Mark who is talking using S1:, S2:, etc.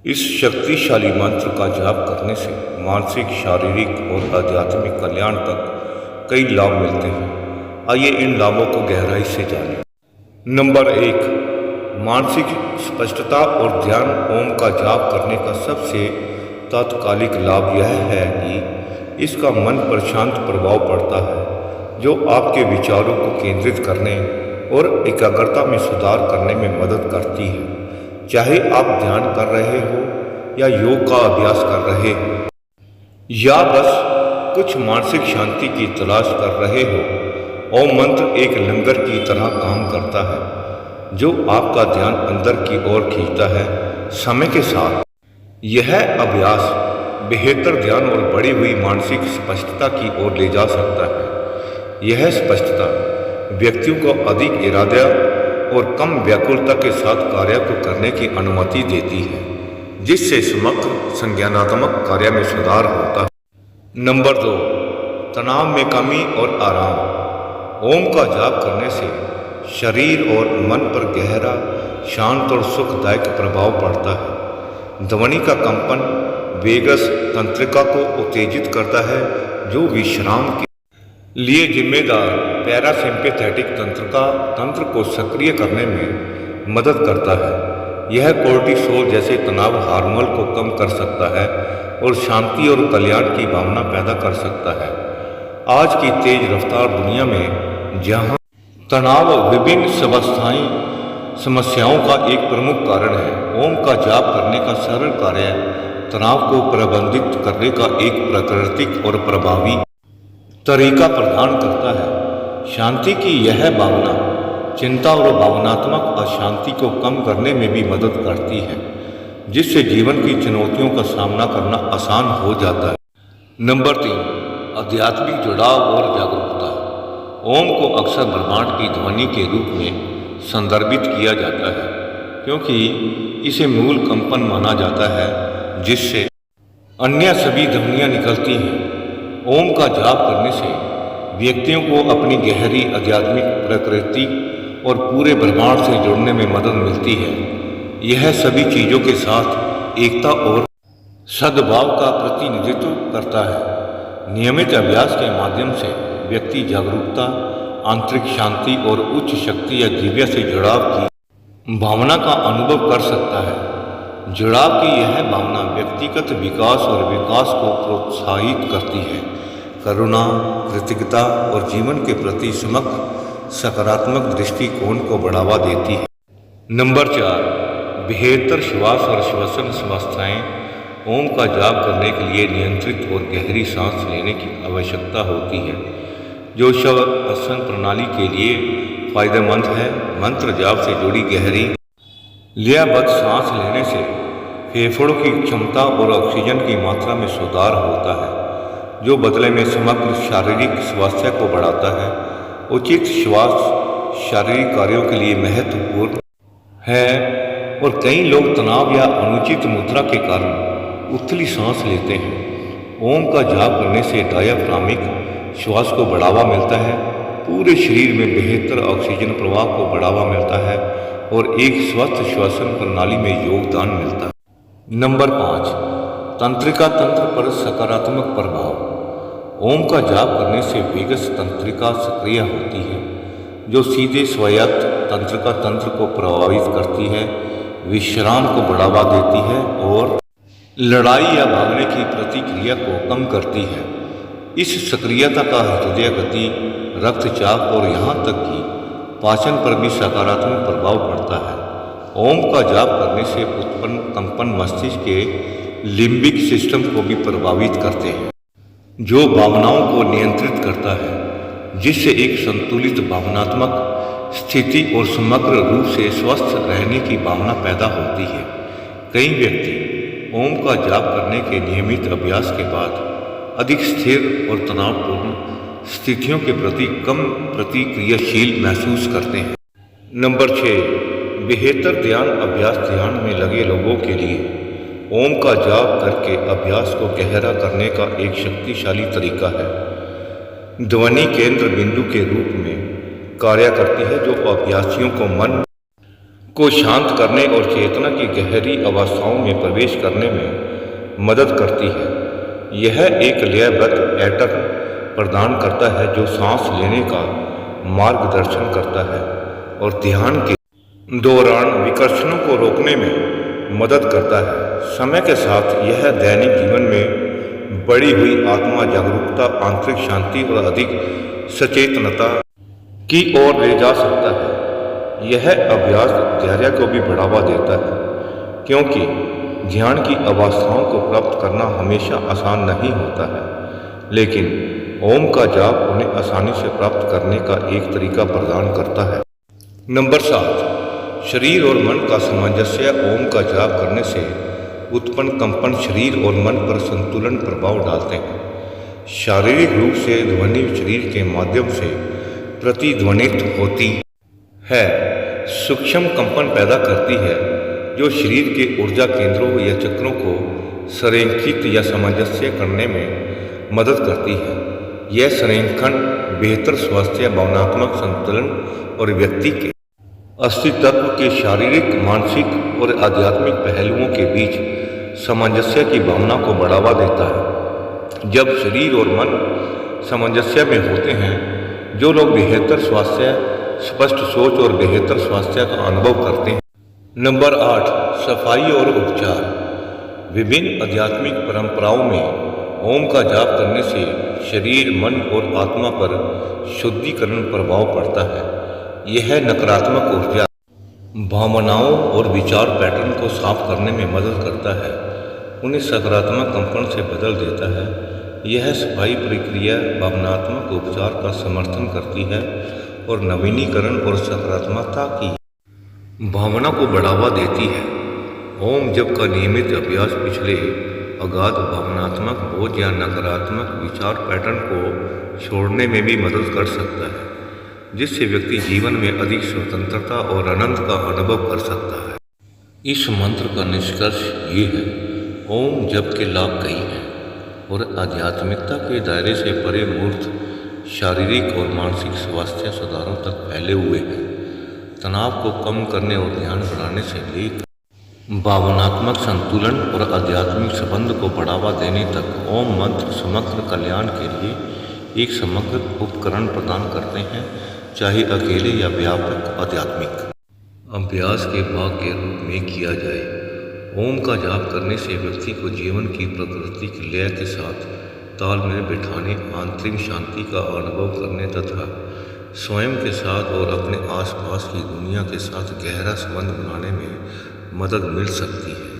S1: इस शक्तिशाली मंत्र का जाप करने से मानसिक, शारीरिक और आध्यात्मिक कल्याण तक कई लाभ मिलते हैं। आइए इन लाभों को गहराई से जानें। नंबर 1, मानसिक स्पष्टता और ध्यान। ओम का जाप करने का सबसे तात्कालिक लाभ यह है कि इसका मन पर शांत प्रभाव पड़ता है, जो आपके विचारों को केंद्रित करने और एकाग्रता में सुधार करने में मदद करती है। चाहे आप ध्यान कर रहे हो या योग का अभ्यास कर रहे हो या बस कुछ मानसिक शांति की तलाश कर रहे हो, ओम मंत्र एक लंगर की तरह काम करता है जो आपका ध्यान अंदर की ओर खींचता है। समय के साथ यह अभ्यास बेहतर ध्यान और बढ़ी हुई मानसिक स्पष्टता की ओर ले जा सकता है। यह स्पष्टता व्यक्तियों को अधिक इरादा और कम व्याकुलता के साथ कार्य को करने की अनुमति देती है, जिससे समग्र संज्ञानात्मक कार्य में सुधार होता है। नंबर 2, तनाव में कमी और आराम। ओम का जाप करने से शरीर और मन पर गहरा, शांत और सुखदायक प्रभाव पड़ता है। ध्वनि का कंपन वेगस तंत्रिका को उत्तेजित करता है, जो विश्राम के लिए जिम्मेदार पैरासिम्पैथेटिक तंत्र को सक्रिय करने में मदद करता है। यह कोर्टिसोल जैसे तनाव हार्मोन को कम कर सकता है और शांति और कल्याण की भावना पैदा कर सकता है। आज की तेज रफ्तार दुनिया में जहां तनाव विभिन्न समस्याओं का एक प्रमुख कारण है, ओम का जाप करने का सरल कार्य तनाव को प्रबंधित करने का एक प्राकृतिक और प्रभावी तरीका प्रदान करता है। शांति की यह भावना चिंता और भावनात्मक अशांति को कम करने में भी मदद करती है, जिससे जीवन की चुनौतियों का सामना करना आसान हो जाता है। नंबर 3, आध्यात्मिक जुड़ाव और जागरूकता। ओम को अक्सर ब्रह्मांड की ध्वनि के रूप में संदर्भित किया जाता है, क्योंकि इसे मूल कंपन माना जाता है जिससे अन्य सभी ध्वनियाँ निकलती हैं। ओम का जाप करने से व्यक्तियों को अपनी गहरी आध्यात्मिक प्रकृति और पूरे ब्रह्मांड से जुड़ने में मदद मिलती है। यह सभी चीज़ों के साथ एकता और सद्भाव का प्रतिनिधित्व करता है। नियमित अभ्यास के माध्यम से व्यक्ति जागरूकता, आंतरिक शांति और उच्च शक्ति या दिव्य से जुड़ाव की भावना का अनुभव कर सकता है। जुड़ाव की यह भावना व्यक्तिगत विकास और विकास को प्रोत्साहित करती है, करुणा, कृतज्ञता और जीवन के प्रति समग्र सकारात्मक दृष्टिकोण को बढ़ावा देती है। नंबर 4, बेहतर श्वास और श्वसन स्वास्थ्यें। ओम का जाप करने के लिए नियंत्रित और गहरी सांस लेने की आवश्यकता होती है, जो श्वसन प्रणाली के लिए फायदेमंद है। मंत्र जाप से जुड़ी गहरी लयबद्ध सांस लेने से फेफड़ों की क्षमता और ऑक्सीजन की मात्रा में सुधार होता है, जो बदले में समग्र शारीरिक स्वास्थ्य को बढ़ाता है। उचित श्वास शारीरिक कार्यों के लिए महत्वपूर्ण है और कई लोग तनाव या अनुचित मुद्रा के कारण उथली सांस लेते हैं। ओम का जाप करने से डायाफ्रामिक श्वास को बढ़ावा मिलता है, पूरे शरीर में बेहतर ऑक्सीजन प्रवाह को बढ़ावा मिलता है और एक स्वस्थ श्वसन प्रणाली में योगदान मिलता है। नंबर 5, तंत्रिका तंत्र पर सकारात्मक प्रभाव। ओम का जाप करने से वेगस तंत्रिका सक्रिय होती है, जो सीधे स्वायत्त तंत्रिका तंत्र को प्रभावित करती है, विश्राम को बढ़ावा देती है और लड़ाई या भागने की प्रतिक्रिया को कम करती है। इस सक्रियता का हृदय गति, रक्तचाप और यहाँ तक कि पाचन पर भी सकारात्मक प्रभाव पड़ता है। ओम का जाप करने से उत्पन्न कंपन मस्तिष्क के लिम्बिक सिस्टम को भी प्रभावित करते हैं, जो भावनाओं को नियंत्रित करता है, जिससे एक संतुलित भावनात्मक स्थिति और समग्र रूप से स्वस्थ रहने की भावना पैदा होती है। कई व्यक्ति ओम का जाप करने के नियमित अभ्यास के बाद अधिक स्थिर और तनावपूर्ण स्थितियों के प्रति कम प्रतिक्रियाशील महसूस करते हैं। नंबर 6, बेहतर ध्यान अभ्यास। ध्यान में लगे लोगों के लिए ओम का जाप करके अभ्यास को गहरा करने का एक शक्तिशाली तरीका है। ध्वनि केंद्र बिंदु के रूप में कार्य करती है, जो अभ्यासियों को मन को शांत करने और चेतना की गहरी अवस्थाओं में प्रवेश करने में मदद करती है। यह एक लयबद्ध पैटर्न प्रदान करता है जो सांस लेने का मार्गदर्शन करता है और ध्यान के दौरान विकर्षणों को रोकने में मदद करता है। समय के साथ यह दैनिक जीवन में बढ़ी हुई आत्मा जागरूकता, आंतरिक शांति और अधिक सचेतनता की ओर ले जा सकता है। यह अभ्यास धैर्य को भी बढ़ावा देता है, क्योंकि ध्यान की अवस्थाओं को प्राप्त करना हमेशा आसान नहीं होता है, लेकिन ओम का जाप उन्हें आसानी से प्राप्त करने का एक तरीका प्रदान करता है। नंबर 7, शरीर और मन का सामंजस्य। ओम का जाप करने से उत्पन्न कंपन शरीर और मन पर संतुलन प्रभाव डालते हैं। शारीरिक रूप से ध्वनि शरीर के माध्यम से प्रतिध्वनित होती है, सूक्ष्म कंपन पैदा करती है जो शरीर के ऊर्जा केंद्रों या चक्रों को संरेखित या सामंजस्य करने में मदद करती है। यह संरेखण बेहतर स्वास्थ्य, भावनात्मक संतुलन और व्यक्ति के अस्तित्व के शारीरिक, मानसिक और आध्यात्मिक पहलुओं के बीच सामंजस्य की भावना को बढ़ावा देता है। जब शरीर और मन सामंजस्य में होते हैं, जो लोग बेहतर स्वास्थ्य, स्पष्ट सोच और बेहतर स्वास्थ्य का अनुभव करते हैं। नंबर 8, सफाई और उपचार। विभिन्न आध्यात्मिक परंपराओं में ओम का जाप करने से शरीर, मन और आत्मा पर शुद्धिकरण प्रभाव पड़ता है। यह नकारात्मक ऊर्जा, भावनाओं और विचार पैटर्न को साफ करने में मदद करता है, उन्हें सकारात्मक कंपन से बदल देता है। यह सफाई प्रक्रिया भावनात्मक उपचार का समर्थन करती है और नवीनीकरण और सकारात्मकता की भावना को बढ़ावा देती है। ओम जप का नियमित अभ्यास पिछले अगाध भावनात्मक बोझ या नकारात्मक विचार पैटर्न को छोड़ने में भी मदद कर सकता है, जिससे व्यक्ति जीवन में अधिक स्वतंत्रता और आनंद का अनुभव कर सकता है। इस मंत्र का निष्कर्ष ये है, ओम जप के लाभ कई हैं और आध्यात्मिकता के दायरे से परे मूर्त शारीरिक और मानसिक स्वास्थ्य सुधारों तक फैले हुए हैं। तनाव को कम करने और ध्यान बढ़ाने से लेकर भावनात्मक संतुलन और आध्यात्मिक संबंध को बढ़ावा देने तक ओम मंत्र समग्र कल्याण के लिए एक समग्र उपकरण प्रदान करते हैं, चाहे अकेले या व्यापक आध्यात्मिक अभ्यास के भाग के रूप में किया जाए। ओम का जाप करने से व्यक्ति को जीवन की प्राकृतिक लय के साथ तालमेल बिठाने, आंतरिक शांति का अनुभव करने तथा स्वयं के साथ और अपने आसपास की दुनिया के साथ गहरा संबंध बनाने में मदद मिल सकती है।